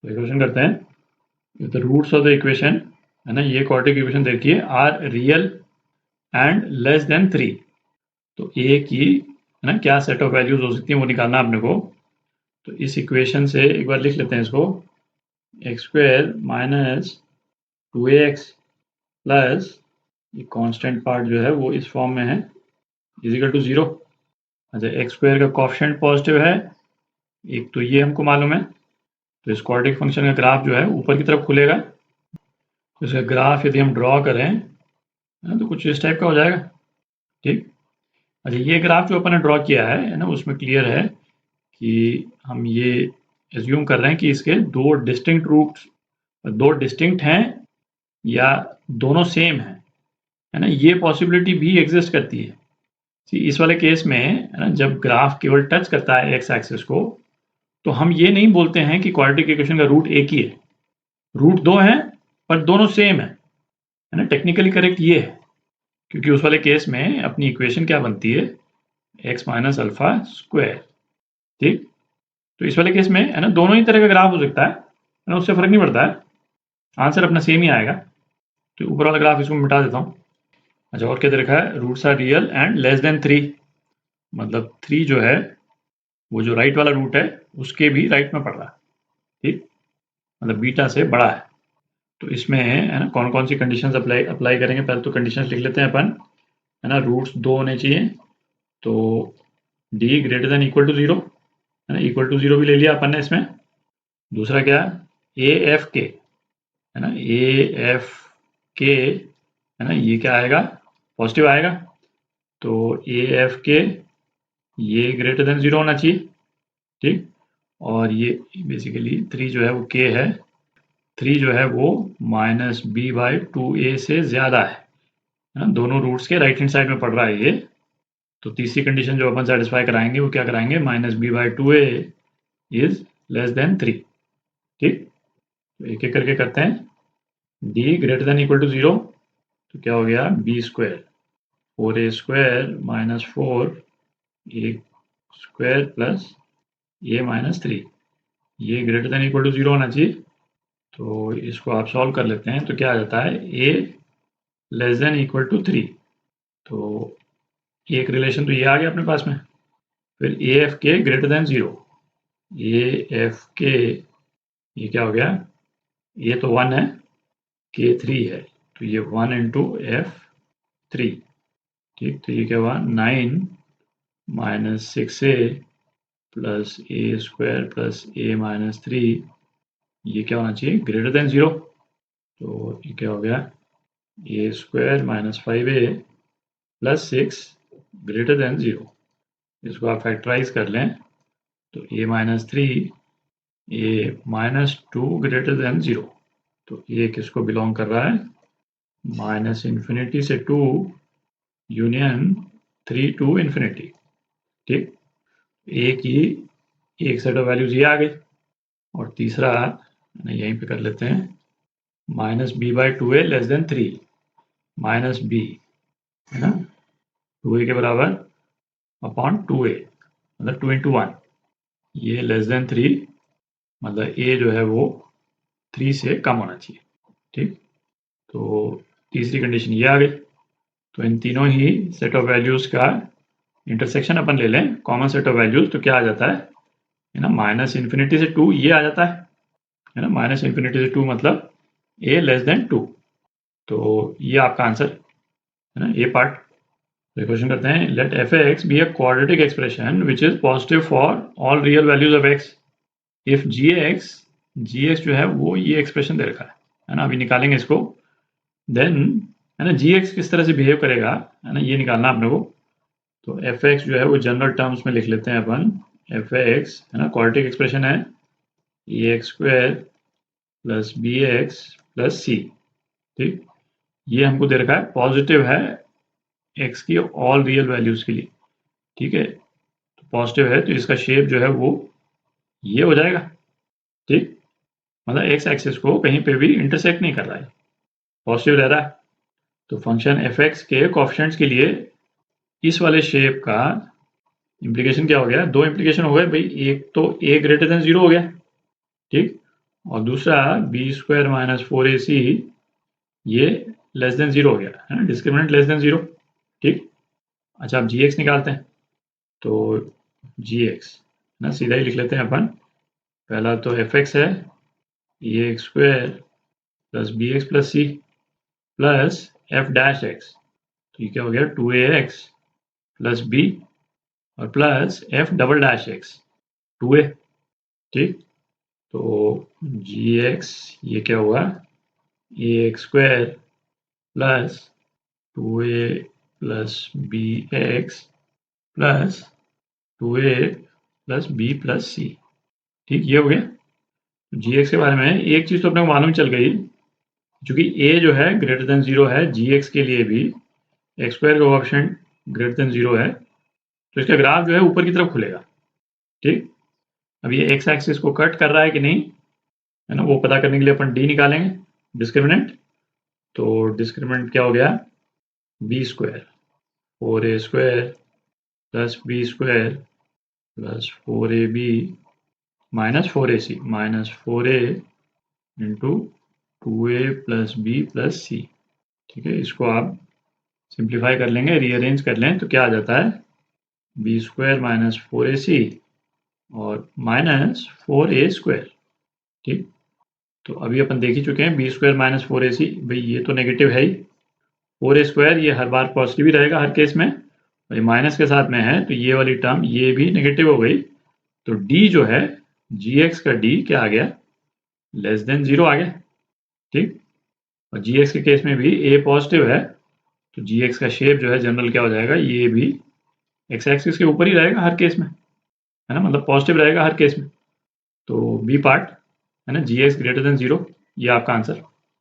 तो इक्वेशन करते हैं, the roots of the equation है ना, ये क्वाड्रेटिक इक्वेशन देखिए, are real and less than 3। तो ए की है ना क्या सेट ऑफ वैल्यूज हो सकती हैं वो निकालना आपने को। तो इस इक्वेशन से एक बार लिख लेते हैं इसको, x square minus 2ax plus ये कांस्टेंट पार्ट जो है वो इस फॉर्म में है, इज इक्वल टू 0। अच्छा, एक्स स्क्वायर का कोएफिशिएंट पॉजिटिव है, एक तो ये हमको मालूम है। तो इस क्वाड्रेटिक फंक्शन का ग्राफ जो है ऊपर की तरफ खुलेगा। तो इसका ग्राफ यदि हम ड्रॉ करें तो कुछ इस टाइप का हो जाएगा। ठीक। अच्छा, ये ग्राफ जो अपन ने ड्रॉ किया है ना, उसमें क्लियर है कि हम ये एज्यूम कर रहे हैं कि इसके दो डिस्टिंक्ट रूट्स, दो डिस्टिंक्ट हैं या दोनों सेम है ना, ये पॉसिबिलिटी भी एग्जिस्ट करती है। इस वाले केस में है ना, जब ग्राफ केवल टच करता है एक्स एक्सिस को, तो हम ये नहीं बोलते हैं कि क्वाड्रेटिक इक्वेशन का रूट एक ही है। रूट दो हैं पर दोनों सेम है ना। टेक्निकली करेक्ट ये है, क्योंकि उस वाले केस में अपनी इक्वेशन क्या बनती है, एक्स माइनस अल्फा स्क्वायर। ठीक। तो इस वाले केस में है ना दोनों ही तरह का ग्राफ हो सकता है ना, उससे फर्क नहीं पड़ता है, आंसर अपना सेम ही आएगा। तो ऊपर वाला ग्राफ इसको मिटा देता हूँ। अच्छा, और क्या दे रखा है, roots are real and less than 3, मतलब 3 जो है वो जो राइट वाला रूट है उसके भी राइट में पड़ रहा है। ठीक, मतलब बीटा से बड़ा है। तो इसमें है ना कौन कौन सी कंडीशंस अप्लाई करेंगे, पहले तो कंडीशंस लिख लेते हैं अपन, है ना। रूट्स 2 होने चाहिए, तो D greater than equal to 0, है ना, इक्वल टू 0 भी ले लिया अपन ने इसमें। दूसरा क्या, ए एफ के, है ना, ए एफ के, है ना, ये क्या आएगा, पॉजिटिव आएगा। तो ए एफ के ये ग्रेटर देन 0 होना चाहिए। ठीक, और ये बेसिकली 3 जो है वो के है, 3 जो है वो माइनस बी बाई 2a से ज़्यादा है ना, दोनों रूट्स के राइट हैंड साइड में पड़ रहा है ये। तो तीसरी कंडीशन जो अपन सेटिस्फाई कराएंगे वो क्या कराएंगे, minus b by 2a is less than 3। ठीक, तो एक एक करके करते हैं। D greater than equal to 0, तो क्या हो गया, b square 4a square minus 4a square plus a minus 3, ये ग्रेटर देन इक्वल टू 0 होना चाहिए। तो इसको आप सॉल्व कर लेते हैं, तो क्या आ जाता है, a less than equal to 3। तो एक रिलेशन तो ये आ गया अपने पास में। फिर ए एफ के ग्रेटर देन 0, ए एफ के ये क्या हो गया, ये तो 1 है, के 3 है, तो ये 1 इंटू एफ 3। ठीक, तो ये क्या हुआ, 9 माइनस 6a प्लस ए स्क्वायर प्लस ए माइनस 3, ये क्या होना चाहिए, ग्रेटर देन 0। तो ये क्या हो गया, a square minus 5a plus 6 greater than 0। इसको आप फैक्टराइज कर लें, तो a minus 3 a minus 2 greater than 0। तो ये किसको बिलोंग कर रहा है, माइनस इन्फिनिटी से 2 यूनियन 3 टू इन्फिनिटी। ठीक, ए की एक सेट ऑफ वैल्यूज ये आ गई, और तीसरा यहीं पे कर लेते हैं, minus b by 2a less than 3, minus b है ना 2a के बराबर अपॉन 2a, मतलब 2 इंटू 1, ये लेस देन 3, मतलब a जो है वो 3 से कम होना चाहिए। ठीक, तो तीसरी कंडीशन ये आ गई। तो इन तीनों ही सेट ऑफ वैल्यूज का इंटरसेक्शन अपन ले लें, कॉमन सेट ऑफ वैल्यूज, तो क्या आ जाता है ना, माइनस इन्फिनिटी से 2 ये आ जाता है ना, माइनस इन्फिनिटी से 2 मतलब a लेस देन 2। तो ये आपका आंसर है ना, ये पार्ट। तो क्वेश्चन करते हैं, let f x be a quadratic expression which is positive for all real values of x if g x जो है वो ये एक्सप्रेशन दे रखा है ना, अभी निकालेंगे इसको। देन है ना, जी एक्स किस तरह से बिहेव करेगा है ना, ये निकालना अपने को। तो एफ एक्स जो है वो जनरल टर्म्स में लिख लेते हैं अपन, एफ एक्स है ना क्वाड्रेटिक एक्सप्रेशन है, a x square plus b x plus c. ठीक, ये हमको दे रखा है, पॉजिटिव है एक्स की ऑल रियल वैल्यूज के लिए। ठीक है, तो पॉजिटिव है तो इसका शेप जो है वो ये हो जाएगा। ठीक, मतलब एक्स एक्सिस को कहीं पे भी इंटरसेक्ट नहीं कर रहा है, पॉजिटिव रह रहा है। तो फंक्शन एफ एक्स के कोएफिशिएंट्स के लिए इस वाले शेप का इम्प्लीकेशन क्या हो गया, दो इम्प्लीकेशन हो गए भाई, एक तो ए ग्रेटर देन 0 हो गया। ठीक, और दूसरा बी स्क्वायर माइनस 4ac ये लेस देन 0 हो गया है ना, डिस्क्रिमिनेंट लेस देन 0। ठीक। अच्छा अब जी एक्स निकालते हैं। तो जी एक्स ना सीधा ही लिख लेते हैं अपन। पहला तो एफ एक्स है a x square plus b x plus c plus f dash x. तो ये क्या हो गया 2ax प्लस बी और plus f double dash x 2a। ठीक। तो जी एक्स ये क्या हुआ a x square plus 2a plus b x plus 2a plus b plus c. ठीक ये हो गया। जी एक्स के बारे में एक चीज़ तो अपने को मालूम चल गई, क्योंकि a जो है ग्रेटर देन 0 है जी एक्स के लिए भी, एक्स स्क्वायर का कोएफिशिएंट ग्रेटर देन 0 है, तो इसका ग्राफ जो है ऊपर की तरफ खुलेगा। ठीक। अब ये एक्स एक्सिस को कट कर रहा है कि नहीं है ना, वो पता करने के लिए अपन डी निकालेंगे डिस्क्रिमिनेंट। तो डिस्क्रिमिनेंट क्या हो गया b square 4a square plus b square plus 4ab minus 4ac minus 4a into 2a plus b plus c. ठीक है, इसको आप सिंप्लीफाई कर लेंगे, रीअरेंज कर लें तो क्या आ जाता है बी स्क्वायर माइनस 4ac और माइनस 4a स्क्वायर। ठीक। तो अभी अपन देख ही चुके हैं बी स्क्वायर माइनस 4ac, भाई ये तो नेगेटिव है ही, 4a स्क्वायर ये हर बार पॉजिटिव ही रहेगा हर केस में, और ये माइनस के साथ में है तो ये वाली टर्म ये भी नेगेटिव हो गई। तो d जो है जी एक्स का d क्या आ गया लेस देन 0 आ गया। ठीक। और जी एक्स के केस में भी a पॉजिटिव है, तो जी एक्स का शेप जो है जनरल क्या हो जाएगा, ये भी एक्स एक्सिस के ऊपर ही रहेगा हर केस में, है ना, मतलब पॉजिटिव रहेगा हर केस में। तो बी पार्ट है ना जी एक्स ग्रेटर देन 0, ये आपका आंसर।